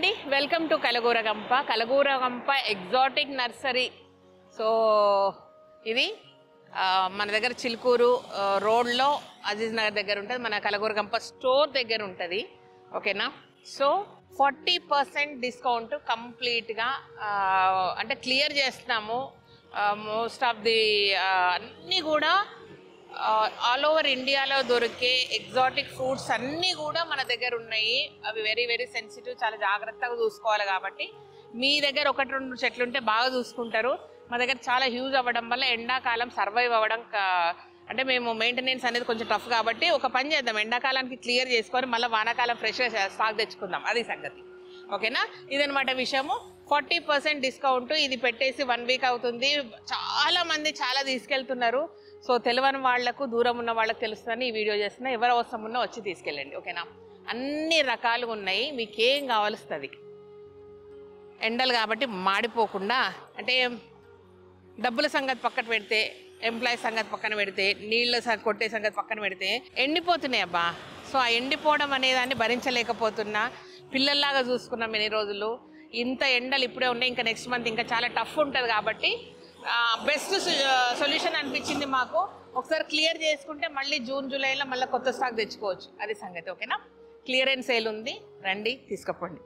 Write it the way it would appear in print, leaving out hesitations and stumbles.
అండి welcome to Kalagooragampa exotic nursery. So ఇది మన దగ్గర చిలుకూరు రోడ్లో అజీజ్ నగర్ దగ్గర ఉంటుంది. మన కలగూరగంప స్టోర్ దగ్గర ఉంటుంది. ఓకేనా? సో 40% డిస్కౌంట్ కంప్లీట్గా అంటే క్లియర్ చేస్తున్నాము. మోస్ట్ ఆఫ్ ది అన్నీ కూడా ఆల్ ఓవర్ ఇండియాలో దొరికే ఎగ్జాటిక్ ఫ్రూట్స్ అన్నీ కూడా మన దగ్గర ఉన్నాయి. అవి వెరీ వెరీ సెన్సిటివ్, చాలా జాగ్రత్తగా చూసుకోవాలి. కాబట్టి మీ దగ్గర 1-2 చెట్లు ఉంటే బాగా చూసుకుంటారు. మా దగ్గర చాలా హ్యూజ్ అవ్వడం వల్ల ఎండాకాలం సర్వైవ్ అవ్వడం అంటే మేము మెయింటెనెన్స్ అనేది కొంచెం టఫ్. కాబట్టి ఒక పని చేద్దాం, ఎండాకాలానికి క్లియర్ చేసుకొని మళ్ళీ వానాకాలం ఫ్రెష్గా స్టాక్ తెచ్చుకుందాం. అది సంగతి. ఓకేనా? ఇదనమాట విషయము. 40% డిస్కౌంట్. ఇది పెట్టేసి 1 వీక్ అవుతుంది. చాలా మంది చాలా తీసుకెళ్తున్నారు. సో తెలియని వాళ్లకు, దూరం ఉన్న వాళ్ళకి తెలుస్తుందని ఈ వీడియో చేస్తున్నా. ఎవరు అవసరం ఉన్నా వచ్చి తీసుకెళ్ళండి. ఓకేనా? అన్ని రకాలుగా ఉన్నాయి, మీకేం కావాల్స్తుంది. ఎండలు కాబట్టి మాడిపోకుండా, అంటే డబ్బుల సంగతి పక్కన పెడితే, ఎంప్లాయీస్ సంగతి పక్కన పెడితే, నీళ్ళ కొట్టే సంగతి పక్కన పెడితే ఎండిపోతున్నాయి అబ్బా. సో ఆ ఎండిపోవడం అనేదాన్ని భరించలేకపోతున్నా. పిల్లల్లాగా చూసుకున్నాం ఎన్ని రోజులు. ఇంత ఎండలు ఇప్పుడే ఉన్నాయి, ఇంకా నెక్స్ట్ మంత్ ఇంకా చాలా టఫ్ ఉంటుంది. కాబట్టి బెస్ట్ సొల్యూషన్ అనిపించింది మాకు. ఒకసారి క్లియర్ చేసుకుంటే మళ్ళీ జూన్ జూలైలో మళ్ళీ కొత్త స్టాక్ తెచ్చుకోవచ్చు. అది సంగతి. ఓకేనా? క్లియరెన్స్ సేల్ ఉంది, రండి తీసుకుపోండి.